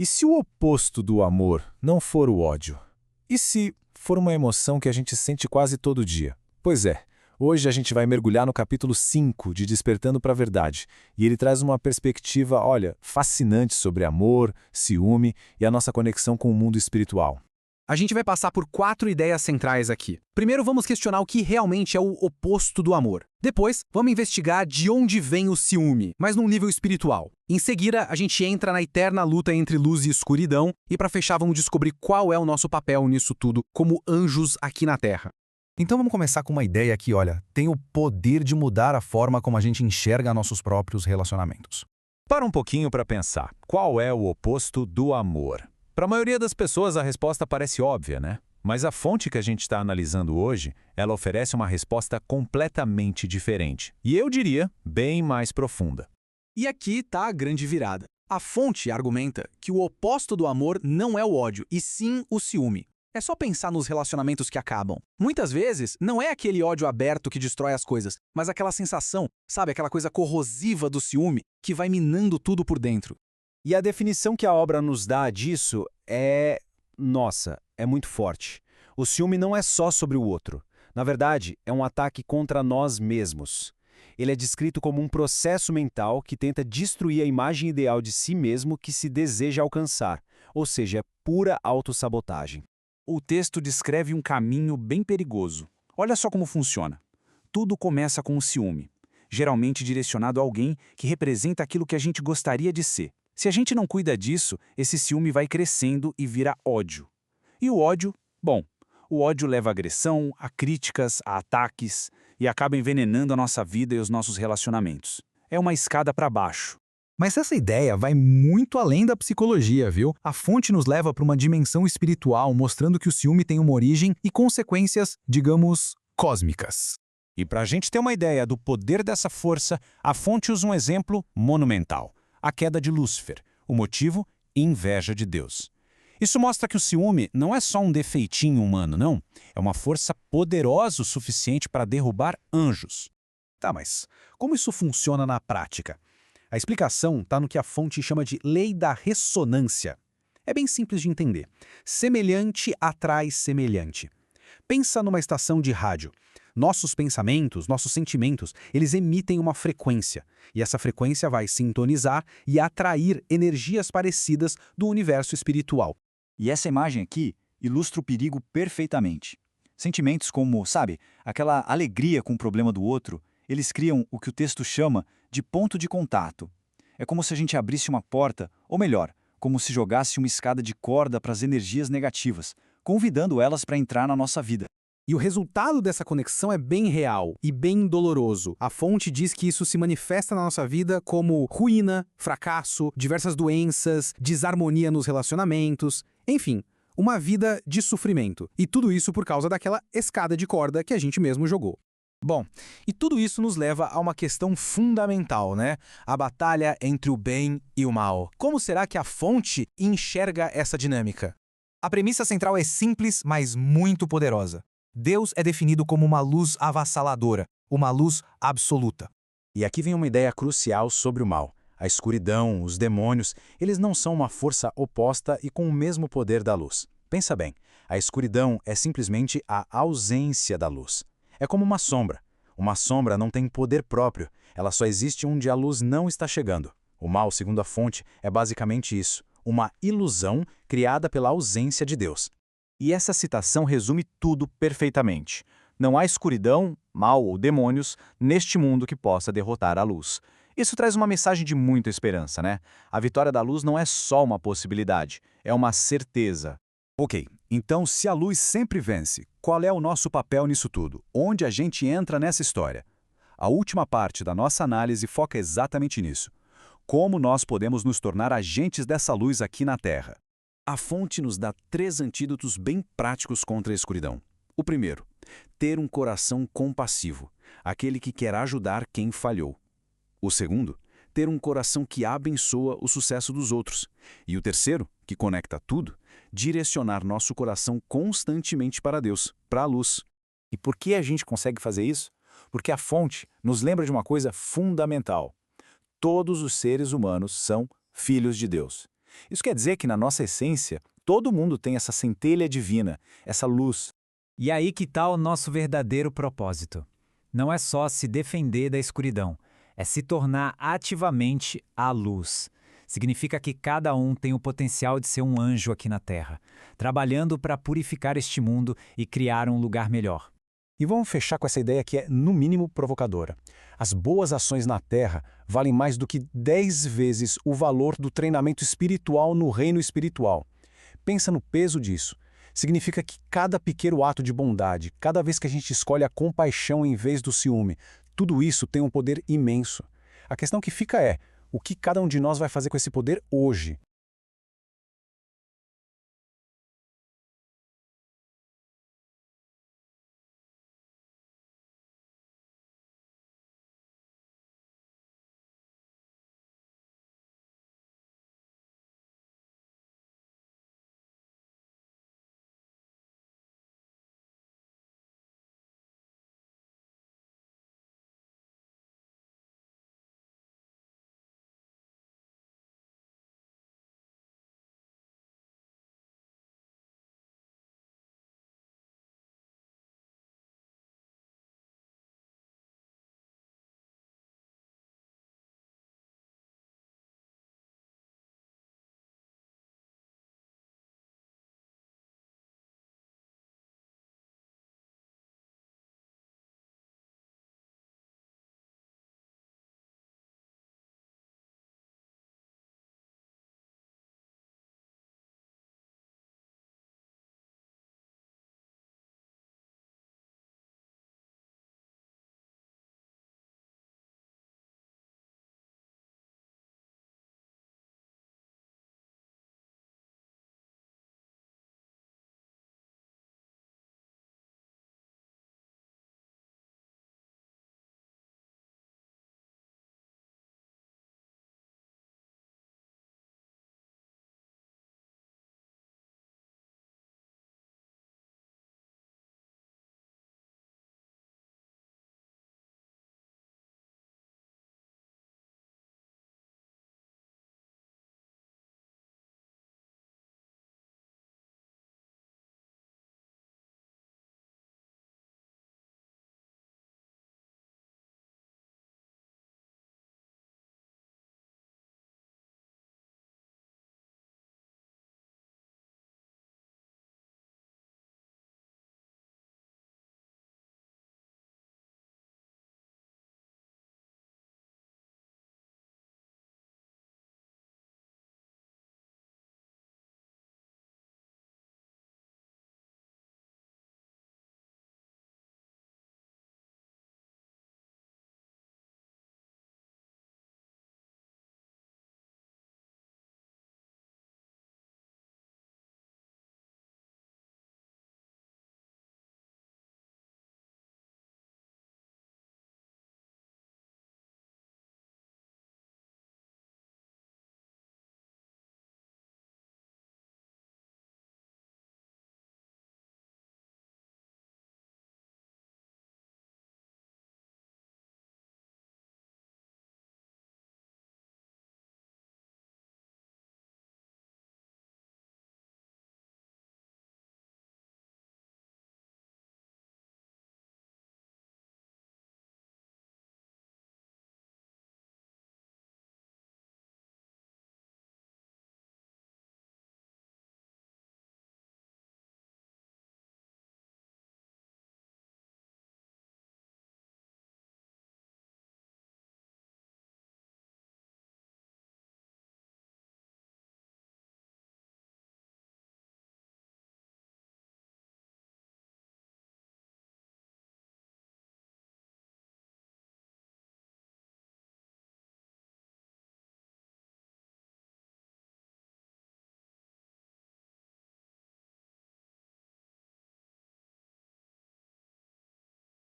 E se o oposto do amor não for o ódio? E se for uma emoção que a gente sente quase todo dia? Pois é, hoje a gente vai mergulhar no capítulo 5 de Despertando para a Verdade, e ele traz uma perspectiva, olha, fascinante sobre amor, ciúme e a nossa conexão com o mundo espiritual. A gente vai passar por 4 ideias centrais aqui. Primeiro, vamos questionar o que realmente é o oposto do amor. Depois, vamos investigar de onde vem o ciúme, mas num nível espiritual. Em seguida, a gente entra na eterna luta entre luz e escuridão, e para fechar, vamos descobrir qual é o nosso papel nisso tudo, como anjos aqui na Terra. Então vamos começar com uma ideia que, olha, tem o poder de mudar a forma como a gente enxerga nossos próprios relacionamentos. Para um pouquinho para pensar, qual é o oposto do amor? Para a maioria das pessoas a resposta parece óbvia, né? Mas a fonte que a gente está analisando hoje, ela oferece uma resposta completamente diferente. E eu diria, bem mais profunda. E aqui está a grande virada. A fonte argumenta que o oposto do amor não é o ódio, e sim o ciúme. É só pensar nos relacionamentos que acabam. Muitas vezes, não é aquele ódio aberto que destrói as coisas, mas aquela sensação, sabe, aquela coisa corrosiva do ciúme que vai minando tudo por dentro. E a definição que a obra nos dá disso é muito forte. O ciúme não é só sobre o outro. Na verdade, é um ataque contra nós mesmos. Ele é descrito como um processo mental que tenta destruir a imagem ideal de si mesmo que se deseja alcançar, ou seja, é pura autossabotagem. O texto descreve um caminho bem perigoso. Olha só como funciona. Tudo começa com o ciúme, geralmente direcionado a alguém que representa aquilo que a gente gostaria de ser. Se a gente não cuida disso, esse ciúme vai crescendo e vira ódio. E o ódio? Bom, o ódio leva a agressão, a críticas, a ataques e acaba envenenando a nossa vida e os nossos relacionamentos. É uma escada para baixo. Mas essa ideia vai muito além da psicologia, viu? A fonte nos leva para uma dimensão espiritual, mostrando que o ciúme tem uma origem e consequências, digamos, cósmicas. E para a gente ter uma ideia do poder dessa força, a fonte usa um exemplo monumental. A queda de Lúcifer. O motivo? Inveja de Deus. Isso mostra que o ciúme não é só um defeitinho humano, não. É uma força poderosa o suficiente para derrubar anjos. Tá, mas como isso funciona na prática? A explicação está no que a fonte chama de lei da ressonância. É bem simples de entender. Semelhante atrai semelhante. Pensa numa estação de rádio. Nossos pensamentos, nossos sentimentos, eles emitem uma frequência. E essa frequência vai sintonizar e atrair energias parecidas do universo espiritual. E essa imagem aqui ilustra o perigo perfeitamente. Sentimentos como, sabe, aquela alegria com o problema do outro, eles criam o que o texto chama de ponto de contato. É como se a gente abrisse uma porta, ou melhor, como se jogasse uma escada de corda para as energias negativas, convidando elas para entrar na nossa vida. E o resultado dessa conexão é bem real e bem doloroso. A fonte diz que isso se manifesta na nossa vida como ruína, fracasso, diversas doenças, desarmonia nos relacionamentos, enfim, uma vida de sofrimento. E tudo isso por causa daquela escada de corda que a gente mesmo jogou. Bom, e tudo isso nos leva a uma questão fundamental, né? A batalha entre o bem e o mal. Como será que a fonte enxerga essa dinâmica? A premissa central é simples, mas muito poderosa. Deus é definido como uma luz avassaladora, uma luz absoluta. E aqui vem uma ideia crucial sobre o mal. A escuridão, os demônios, eles não são uma força oposta e com o mesmo poder da luz. Pensa bem, a escuridão é simplesmente a ausência da luz. É como uma sombra. Uma sombra não tem poder próprio, ela só existe onde a luz não está chegando. O mal, segundo a fonte, é basicamente isso, uma ilusão criada pela ausência de Deus. E essa citação resume tudo perfeitamente. Não há escuridão, mal ou demônios neste mundo que possa derrotar a luz. Isso traz uma mensagem de muita esperança, né? A vitória da luz não é só uma possibilidade, é uma certeza. Ok, então se a luz sempre vence, qual é o nosso papel nisso tudo? Onde a gente entra nessa história? A última parte da nossa análise foca exatamente nisso. Como nós podemos nos tornar agentes dessa luz aqui na Terra? A fonte nos dá 3 antídotos bem práticos contra a escuridão. O primeiro, ter um coração compassivo, aquele que quer ajudar quem falhou. O segundo, ter um coração que abençoa o sucesso dos outros. E o terceiro, que conecta tudo, direcionar nosso coração constantemente para Deus, para a luz. E por que a gente consegue fazer isso? Porque a fonte nos lembra de uma coisa fundamental. Todos os seres humanos são filhos de Deus. Isso quer dizer que, na nossa essência, todo mundo tem essa centelha divina, essa luz. E aí que está o nosso verdadeiro propósito. Não é só se defender da escuridão, é se tornar ativamente a luz. Significa que cada um tem o potencial de ser um anjo aqui na Terra, trabalhando para purificar este mundo e criar um lugar melhor. E vamos fechar com essa ideia que é, no mínimo, provocadora. As boas ações na Terra valem mais do que 10 vezes o valor do treinamento espiritual no reino espiritual. Pensa no peso disso. Significa que cada pequeno ato de bondade, cada vez que a gente escolhe a compaixão em vez do ciúme, tudo isso tem um poder imenso. A questão que fica é, o que cada um de nós vai fazer com esse poder hoje?